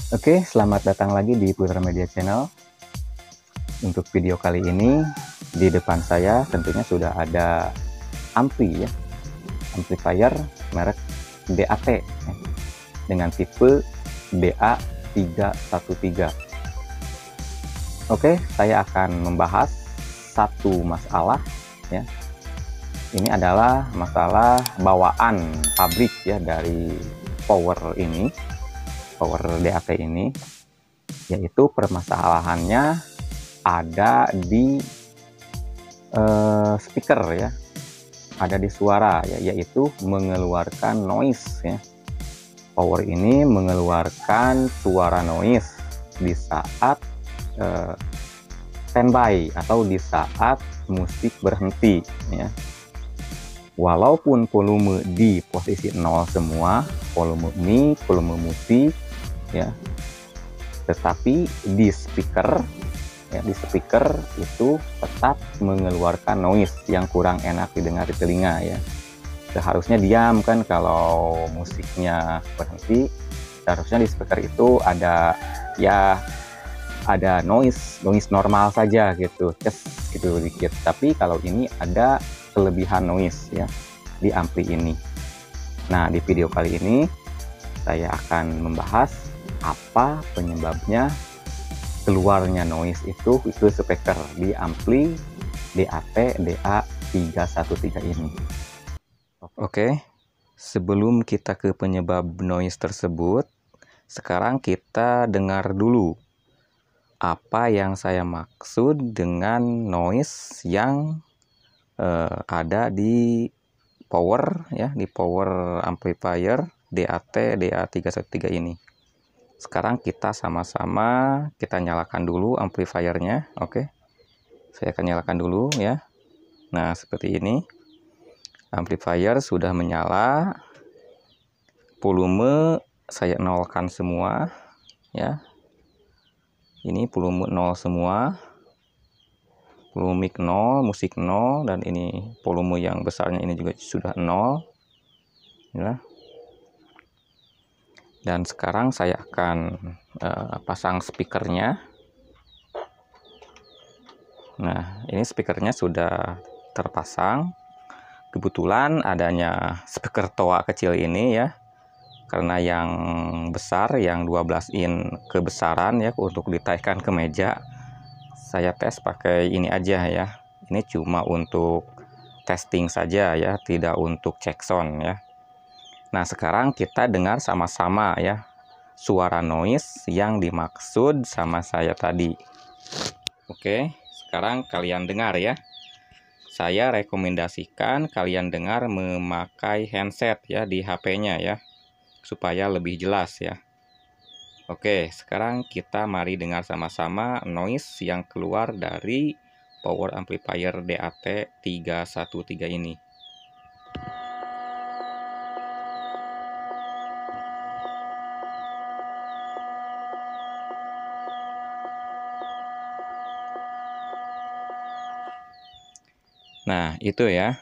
Oke, selamat datang lagi di Putra Media Channel. Untuk video kali ini, di depan saya tentunya sudah ada ampli ya, amplifier merek DAT ya, dengan tipe DA313. Oke, saya akan membahas satu masalah ya. Ini adalah masalah bawaan pabrik ya dari power DAT ini, yaitu permasalahannya ada di speaker ya, ada di suara ya, yaitu mengeluarkan noise ya. Power ini mengeluarkan suara noise di saat standby atau di saat musik berhenti ya. Walaupun volume di posisi 0 semua, volume mic, volume musik ya, tetapi di speaker itu tetap mengeluarkan noise yang kurang enak didengar di telinga ya. Seharusnya diam kan kalau musiknya berhenti, seharusnya di speaker itu ada ya, ada noise normal saja gitu, gitu dikit. Tapi kalau ini ada kelebihan noise ya di ampli ini. Nah, di video kali ini saya akan membahas apa penyebabnya keluarnya noise itu ke speaker di ampli DAT DA313 ini. Oke, sebelum kita ke penyebab noise tersebut, sekarang kita dengar dulu apa yang saya maksud dengan noise yang ada di power ya, di power amplifier DAT DA313 ini. Sekarang kita sama-sama kita nyalakan dulu amplifiernya. Oke, saya akan nyalakan dulu ya. Nah, seperti ini, amplifier sudah menyala, volume saya nolkan semua ya. Ini volume 0 semua, volume mic 0, musik 0, dan ini volume yang besarnya ini juga sudah 0 ya. Dan sekarang saya akan pasang speakernya. Nah, ini speakernya sudah terpasang. Kebetulan adanya speaker toa kecil ini ya, karena yang besar, yang 12 in kebesaran ya, untuk ditaikkan ke meja, saya tes pakai ini aja ya. Ini cuma untuk testing saja ya, tidak untuk cek sound ya. Nah, sekarang kita dengar sama-sama ya suara noise yang dimaksud sama saya tadi. Oke, sekarang kalian dengar ya. Saya rekomendasikan kalian dengar memakai handset ya di HP-nya ya, supaya lebih jelas ya. Oke, sekarang kita mari dengar sama-sama noise yang keluar dari power amplifier DAT313 ini. Nah, itu ya,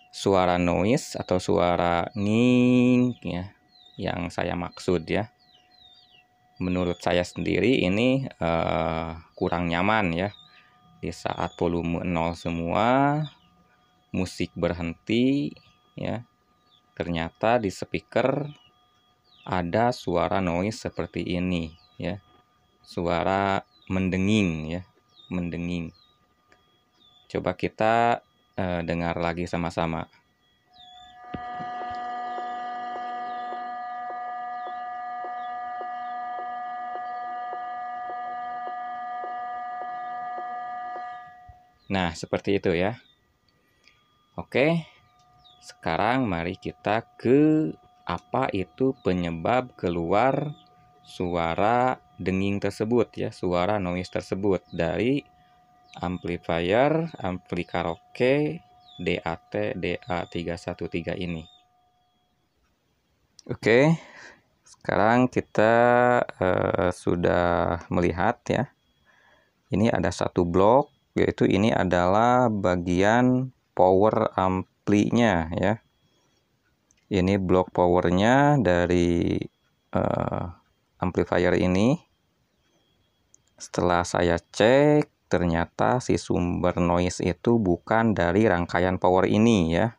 suara noise atau suara nging ya, yang saya maksud ya. Menurut saya sendiri ini kurang nyaman ya. Di saat volume 0 semua, musik berhenti ya, ternyata di speaker ada suara noise seperti ini ya. Suara mendenging ya, mendenging. Coba kita dengar lagi sama-sama. Nah, seperti itu ya. Oke, sekarang mari kita ke apa itu penyebab keluar suara denging tersebut ya, suara noise tersebut dari amplifier ampli karaoke DAT DA313 ini. Oke, sekarang kita sudah melihat ya. Ini ada satu blok, yaitu ini adalah bagian power amplinya ya. Ini blok powernya dari amplifier ini. Setelah saya cek, ternyata si sumber noise itu bukan dari rangkaian power ini ya.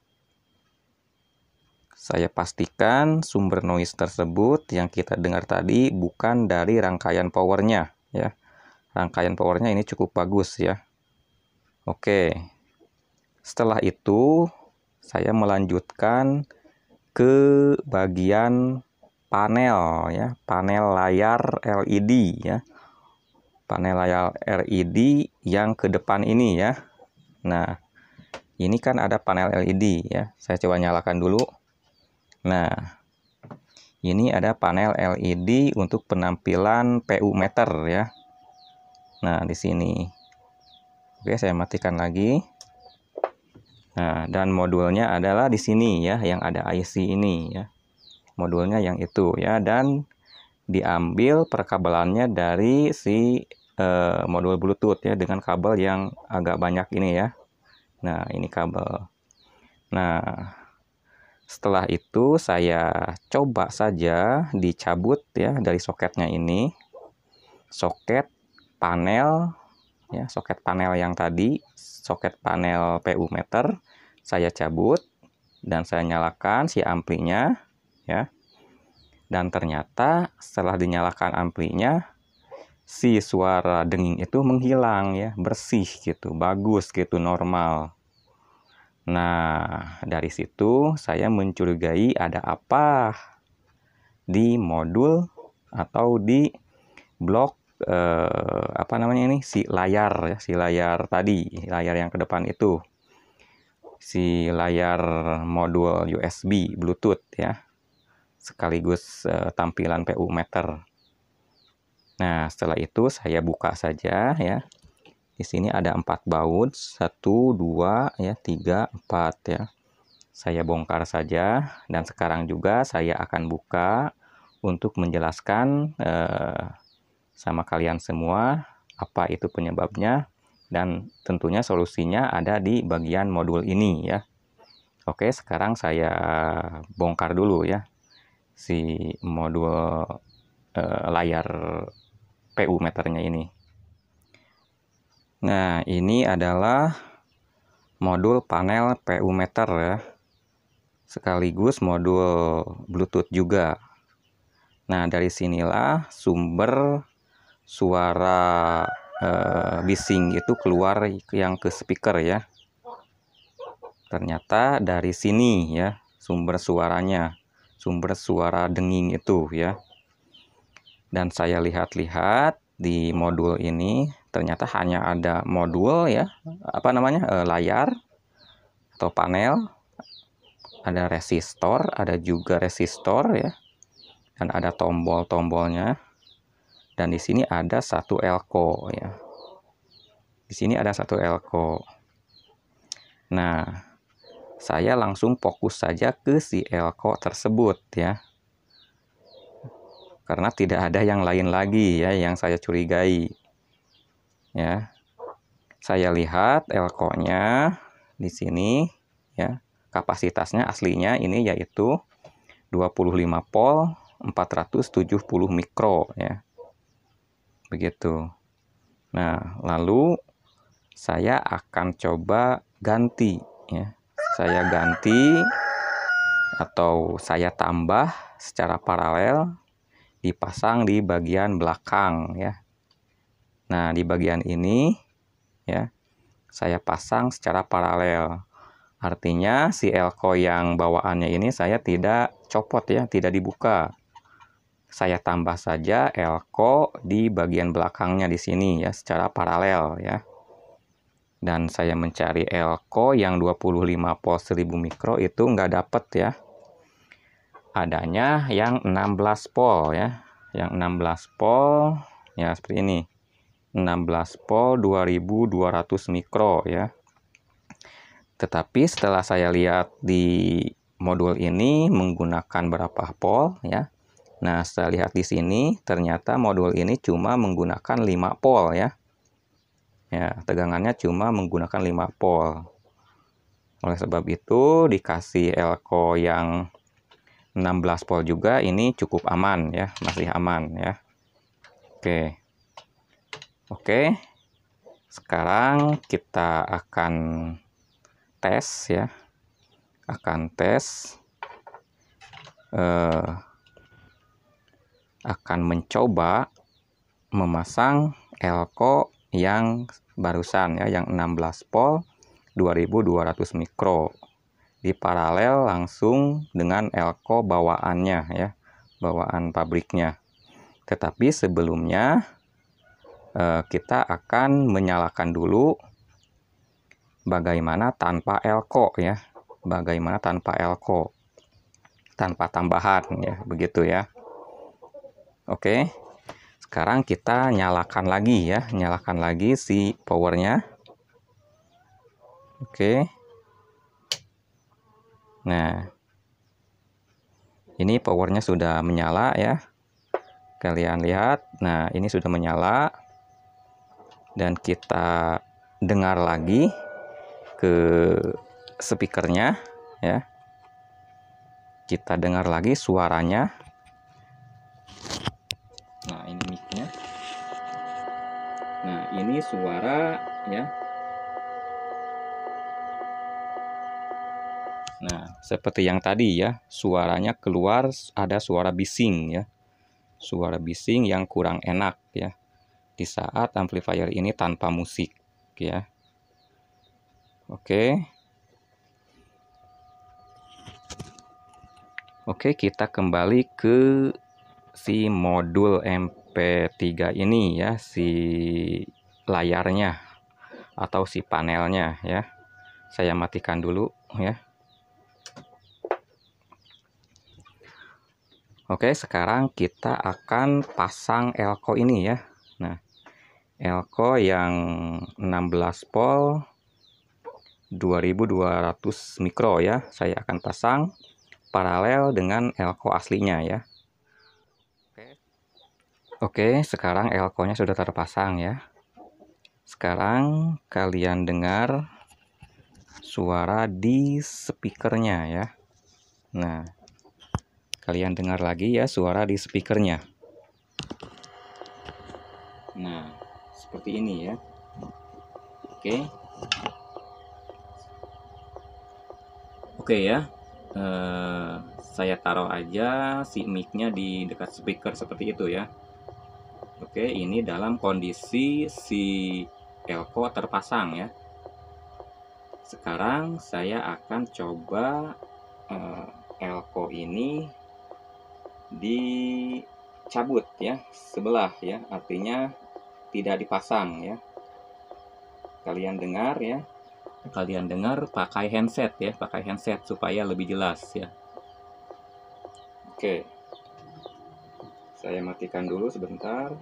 Saya pastikan sumber noise tersebut yang kita dengar tadi bukan dari rangkaian powernya ya. Rangkaian powernya ini cukup bagus ya. Oke. Setelah itu saya melanjutkan ke bagian panel ya, panel layar LED ya. Panel layar LED yang ke depan ini ya. Nah, ini kan ada panel LED ya. Saya coba nyalakan dulu. Nah, ini ada panel LED untuk penampilan PU meter ya. Nah, di sini. Oke, saya matikan lagi. Nah, dan modulnya adalah di sini ya, yang ada IC ini ya. Modulnya yang itu ya, dan diambil perkabelannya dari si modul Bluetooth ya, dengan kabel yang agak banyak ini ya. Nah, ini kabel. Nah, setelah itu saya coba saja dicabut ya dari soketnya ini. Soket panel ya, soket panel yang tadi, soket panel PU meter saya cabut dan saya nyalakan si amplinya ya. Dan ternyata setelah dinyalakan amplinya, si suara denging itu menghilang ya, bersih gitu, bagus gitu, normal. Nah, dari situ saya mencurigai ada apa di modul atau di blok apa namanya ini, si layar ya, si layar tadi, layar yang ke depan itu, si layar modul USB Bluetooth ya, sekaligus tampilan PU meter. Nah, setelah itu saya buka saja ya. Di sini ada 4 baut, 1, 2, ya, 3, 4 ya. Saya bongkar saja dan sekarang juga saya akan buka untuk menjelaskan sama kalian semua apa itu penyebabnya, dan tentunya solusinya ada di bagian modul ini ya. Oke, sekarang saya bongkar dulu ya si modul layar PU meternya ini. Nah, ini adalah modul panel PU meter ya, sekaligus modul Bluetooth juga. Nah, dari sinilah sumber suara bising itu keluar yang ke speaker ya. Ternyata dari sini ya sumber suaranya, sumber suara denging itu ya. Dan saya lihat-lihat di modul ini ternyata hanya ada modul ya, apa namanya, layar atau panel, ada resistor, ada juga resistor ya, dan ada tombol-tombolnya, dan di sini ada satu elko ya, di sini ada satu elko. Nah, saya langsung fokus saja ke si elko tersebut ya, karena tidak ada yang lain lagi ya yang saya curigai ya. Saya lihat elko-nya di sini ya, kapasitasnya aslinya ini yaitu 25 volt 470 mikro ya, begitu. Nah, lalu saya akan coba ganti ya, saya ganti atau saya tambah secara paralel, dipasang di bagian belakang ya. Nah, di bagian ini ya, saya pasang secara paralel. Artinya si elko yang bawaannya ini saya tidak copot ya, tidak dibuka. Saya tambah saja elko di bagian belakangnya di sini ya, secara paralel ya. Dan saya mencari elko yang 25 volt 1000 mikro itu nggak dapet ya. Adanya yang 16 volt ya. Yang 16 volt ya seperti ini. 16 volt 2200 mikro ya. Tetapi setelah saya lihat di modul ini menggunakan berapa volt ya. Nah, saya lihat di sini ternyata modul ini cuma menggunakan 5 volt ya. Ya, tegangannya cuma menggunakan 5 volt. Oleh sebab itu dikasih elko yang 16 volt juga, ini cukup aman ya, masih aman ya. Oke. Sekarang kita akan tes ya. Akan mencoba memasang elko yang barusan ya, yang 16 volt 2200 mikro di paralel langsung dengan elko bawaannya ya, bawaan pabriknya. Tetapi sebelumnya kita akan menyalakan dulu bagaimana tanpa elko ya, bagaimana tanpa elko, tanpa tambahan ya, begitu ya. Oke, sekarang kita nyalakan lagi ya, nyalakan lagi si powernya. Oke, nah ini powernya sudah menyala ya, kalian lihat. Nah ini sudah menyala, dan kita dengar lagi ke speakernya ya, kita dengar lagi suaranya. Nah ini mic-nya. Nah ini suara ya. Nah seperti yang tadi ya, suaranya keluar ada suara bising ya, suara bising yang kurang enak ya di saat amplifier ini tanpa musik ya. Oke, kita kembali ke si modul MP3 ini ya, si layarnya atau si panelnya ya. Saya matikan dulu ya. Oke, sekarang kita akan pasang elko ini ya. Nah, elko yang 16 volt 2200 mikro ya, saya akan pasang paralel dengan elko aslinya ya. Oke, sekarang elko-nya sudah terpasang ya. Sekarang kalian dengar suara di speakernya ya. Nah, kalian dengar lagi ya suara di speakernya. Nah, seperti ini ya. Oke ya. Saya taruh aja si mic-nya di dekat speaker seperti itu ya. Oke, ini dalam kondisi si elko terpasang ya. Sekarang saya akan coba elko ini dicabut ya, sebelah ya, artinya tidak dipasang ya. Kalian dengar ya, kalian dengar pakai handset ya, pakai handset supaya lebih jelas ya. Oke, saya matikan dulu sebentar.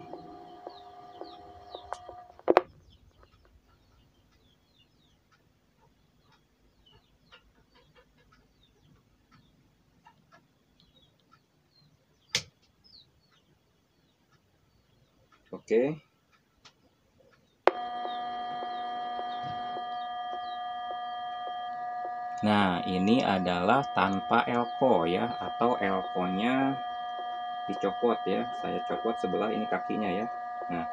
Oke. Nah, ini adalah tanpa elko ya, atau elkonya dicopot ya. Saya copot sebelah, ini kakinya ya. Nah,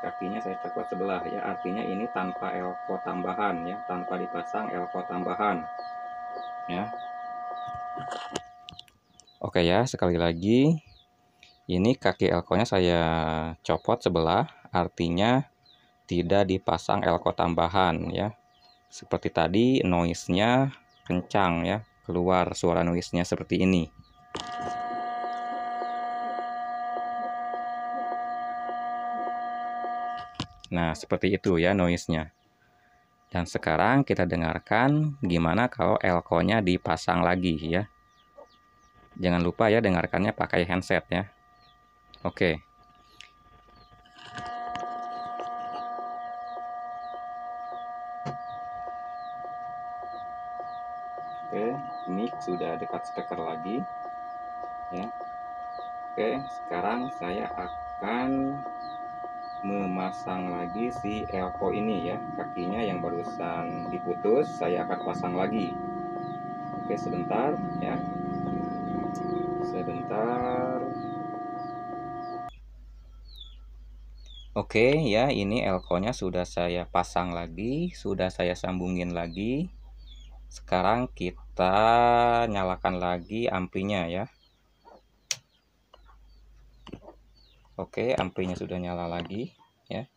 kakinya saya copot sebelah ya, artinya ini tanpa elko tambahan ya, tanpa dipasang elko tambahan ya. Oke ya, sekali lagi ini kaki elko-nya saya copot sebelah, artinya tidak dipasang elko tambahan ya. Seperti tadi noise-nya kencang ya, keluar suara noise-nya seperti ini. Nah, seperti itu ya noise-nya. Dan sekarang kita dengarkan gimana kalau elko-nya dipasang lagi ya. Jangan lupa ya dengarkannya pakai handset ya. Oke. Oke, mic sudah dekat speaker lagi ya. Oke, sekarang saya akan memasang lagi si elko ini ya, kakinya yang barusan diputus saya akan pasang lagi. Oke, sebentar ya. Sebentar. Oke ya, ini elko-nya sudah saya pasang lagi, sudah saya sambungin lagi. Sekarang kita nyalakan lagi amplinya ya. Oke, amplinya sudah nyala lagi ya.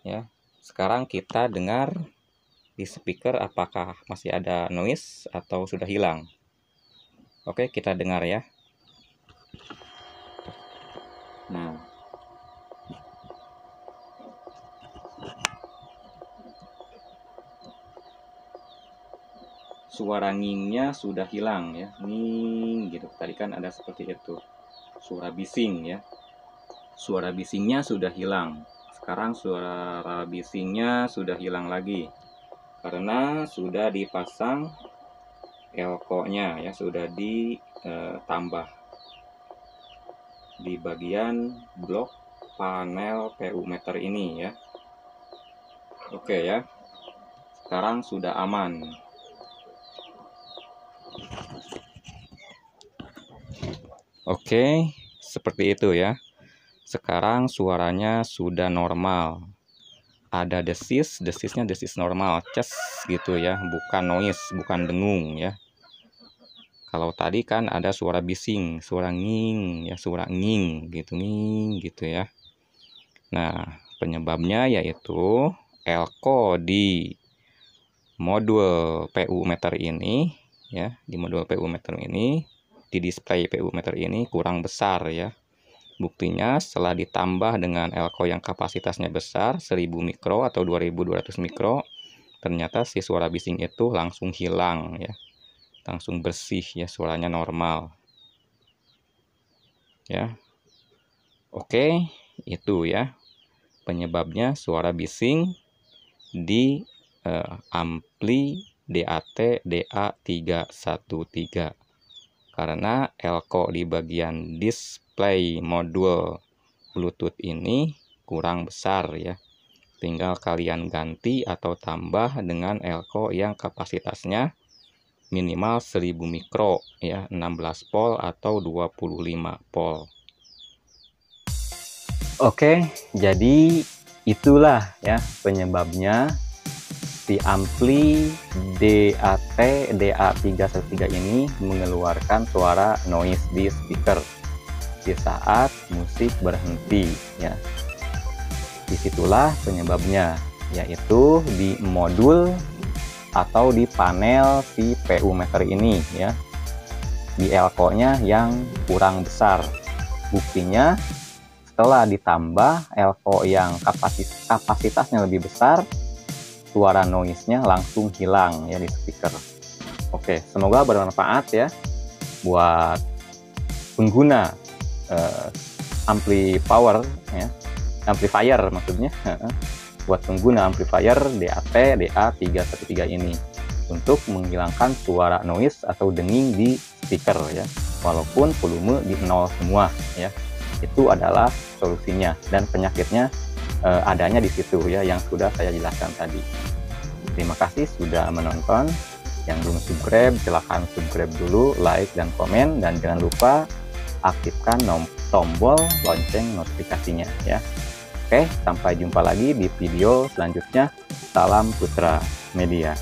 Ya. Sekarang kita dengar di speaker apakah masih ada noise atau sudah hilang. Oke, kita dengar ya. Nah, suara ngingnya sudah hilang ya, nging gitu. Tadi kan ada seperti itu, suara bising ya. Suara bisingnya sudah hilang. Sekarang suara bisingnya sudah hilang lagi karena sudah dipasang elko-nya ya, sudah ditambah di bagian blok panel PU meter ini ya. Oke ya, sekarang sudah aman. Oke, seperti itu ya. Sekarang suaranya sudah normal. Ada desisnya desis normal, ces gitu ya, bukan noise, bukan dengung ya. Kalau tadi kan ada suara bising, suara nging ya, suara nging gitu ya. Nah, penyebabnya yaitu elko di modul PU meter ini ya, di modul PU meter ini, di display PU meter ini kurang besar ya. Buktinya setelah ditambah dengan elko yang kapasitasnya besar 1000 mikro atau 2200 mikro, ternyata si suara bising itu langsung hilang ya. Langsung bersih ya, suaranya normal. Ya. Oke, itu ya penyebabnya suara bising di ampli DAT DA313. Karena elko di bagian display modul Bluetooth ini kurang besar ya. Tinggal kalian ganti atau tambah dengan elko yang kapasitasnya minimal 1000 mikro ya, 16 volt atau 25 volt. Oke, jadi itulah ya penyebabnya si ampli DAT DA313 ini mengeluarkan suara noise di speaker di saat musik berhenti ya. Disitulah penyebabnya, yaitu di modul atau di panel si PU meter ini ya, di elko-nya yang kurang besar. Buktinya setelah ditambah elko yang kapasitasnya lebih besar, suara noise-nya langsung hilang ya di speaker. Oke, semoga bermanfaat ya buat pengguna amplifier maksudnya, buat pengguna amplifier DAT DA313 ini untuk menghilangkan suara noise atau denging di speaker ya, walaupun volume di 0 semua ya. Itu adalah solusinya, dan penyakitnya adanya di situ ya, yang sudah saya jelaskan tadi. Terima kasih sudah menonton. Yang belum subscribe, silahkan subscribe dulu, like dan komen, dan jangan lupa aktifkan tombol lonceng notifikasinya ya. Oke, sampai jumpa lagi di video selanjutnya. Salam Putra Media.